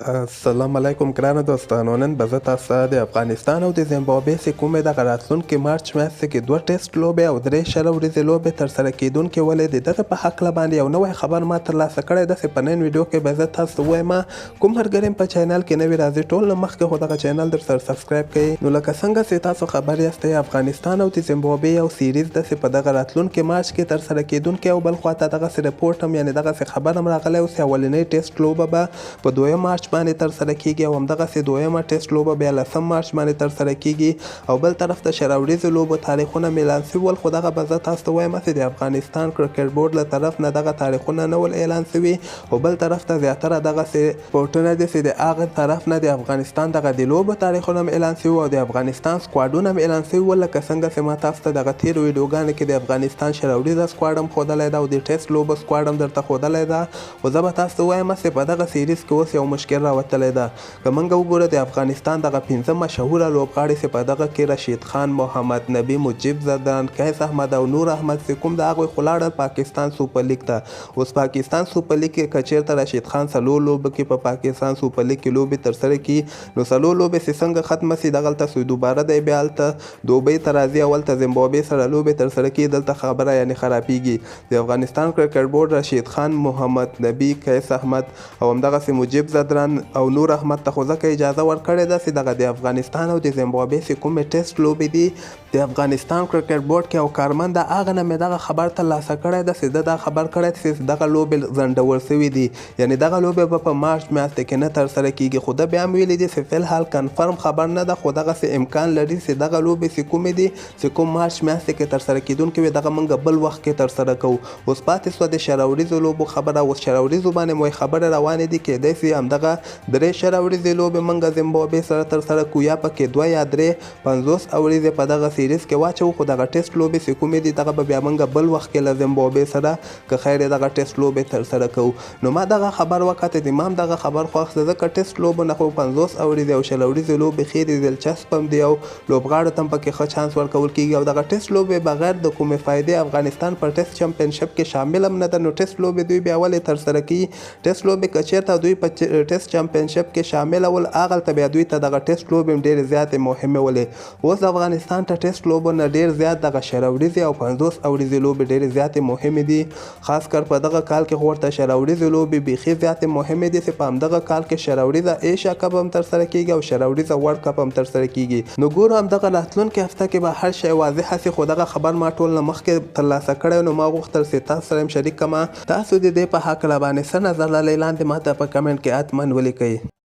السلام علیکم ګرانو دوستانو. نن به زه تاسو ته د افغانستان او د زیمبابوې چې کومې دغه راتلونکي مارچ میاشتې کې 2 ټیسټ لوبې او 3 شل ورځې لوبې ترسره کیدونکې ولې د دغه په هکله باندې یو نوی خبر ما ترلاسه کړی. داسې په نن ویډیو کې به زه تاسو ته ووایم کوم ملګري په چینل کې نوي راځي ټول نه مخکې خو دغه چینل در سره سبسکرایب کړئ. نو لکه څنګه چې تاسو خبر یاستئ افغانستان او د زیمبابوې یو سیریز داسې په دغه راتلونکي مارچ کې ترسره کیدونکې او بل خواته دغسې رپورټ هم یعنې دغسې خبر هم راغلی و چې اولنۍ ټیسټ لوبه به په 2 مارچ باندې ترسره کیږي او همدغسې دویمه ټیسټ لوبه بیا 10 مارچ باندې ترسره کیږي او بل طرف ته شل ورځې لوبو تاریخونه اعلان شوي ول. خو دغه به زه تاسو ته وایم چې د افغانستان کرکټ بورډ له طرف نه دغه تاریخونه نه ول اعلان شوي او بل طرف ته زیاتره دغسې رپورټونه دي چې د هغه طرف نه د افغانستان دغه د لوبو تاریخونه هم اعلان شوي او د افغانستان سکواډونه هم اعلان شوي ول. لکه څنګه چې ما تاسو ته دغه تېرو ویډیوګانو کې د افغانستان شل ورځه سکواډ هم ښودلی ده او د ټیسټ لوبو سکواډ هم درته ښودلی ده. خو زه به تاسو ته وایم چې په دغه سیریز کې اوس یو مشکل راوتلی ده. که موږ وګورو د افغانستان دغه 15 مشهوره لوبغاړي چې په دغه کې رشید خان، محمد نبی، مجیب زدران، قیس احمد او نور احمد چې کوم د هغوی خو لاړل پاکستان سوپر لیګ ته. اوس پاکستان سوپر لیګ کې که چېرته رشید خان 4 لوبو کې په پاکستان سوپر لیګ کې لوبې ترسره کړي نو 4 لوبې چې څنګه ختمه شي دغلته چې دوباره دی بیا هلته دوبۍ ته راځي او هلته زیمبابوې سره لوبې ترسره کړي دلته خبره یعنې خرابېږي. د افغانستان کرکټ بورډ رشید خان، محمد نبی، قیس احمد او همدغسې مجیب زدران او نور احمد ته خو ځکه اجازه ورکړې ده چې دغه د افغانستان او د زیمبابوې چې کومې ټیسټ لوبې دي د افغانستان کرکټ بورډ کې او کارمند د هغه نه مې دغه خبر ترلاسه کړی ده چې ده دا خبر کړی چې دغه لوبې ځنډول شوي دي یعنې دغه لوبې به په مارچ میاشتې کې نه ترسره کیږي. خو ده بیا هم ویلي دي چې فلحال کنفرم خبر نه ده خو دغسې امکان لري چې دغه لوبې چې کومې دي چې کوم مارچ میاشتې کې ترسره کیدونکې وي دغه موږ بل وخت کې ترسره کوو. اوس پاتې شوه د شل ورځو لوبو خبره. اوس شل ورځو باندې مو خبرې روانې دي کیدای شي همدغه 3 شل ورځې لوبې موږ زیمبابوې سره ترسره کوو یا پکې 2 یا 3 50 ورځې په دغه سیریز کې واچوو. خو دغه ټیسټ لوبې چې کومې دي دغه به بیا موږ بل وخت کې له زیمبابوې سره که خیر دغه ټیسټ لوبې ترسره کوو. نو ما دغه خبر وکته د ما هم دغه خبر خوښ ده ځکه ټیسټ لوبو نه خو 50 ورځې او شل ورځې لوبې ښې دي دلچسپ هم دي او لوبغاړو ته هم پکې ښه چانس ورکول کیږي او دغه ټیسټ لوبې بغیر د کومې فایدې افغانستان په ټیسټ چمپینشپ کې شامل هم نه ده. نو ټیسټ لوبې دوی بیا ولې ترسره کوي؟ ټیسټ لوبې که چېرته دوی په ټیسټ چمپینشپ کې شامل ول هغلته بیا دوی ته دغه ټیسټ لوبې هم ډېرې زیاتې مهمې ولې. اوس د افغانستان ته ټیسټ لوبو نه ډېر زیات دغه شل ورځې او 50 ورځې لوبې ډېرې زیاتې مهمې دي. خاص کر په دغه کال کې خو ورته شل ورځې لوبې بیخي زیاتې مهمې دي چې په همدغه کال کې شل ورځه ایشیا کپ هم ترسره کیږي او شل ورځه ورلډ کپ هم ترسره کیږي. نو ګورو همدغه راتلونکې هفته کې به هر شی واضحه شي. خو دغه خبر ما ټول نه مخکې ترلاسه کړی نو ما غوښتل چې تاسو سره هم شریک کړم. تاسو د دې په هکله باندې څه نظر لرئ لاندې ما ته په کمنټ کې حتما ولیکئ.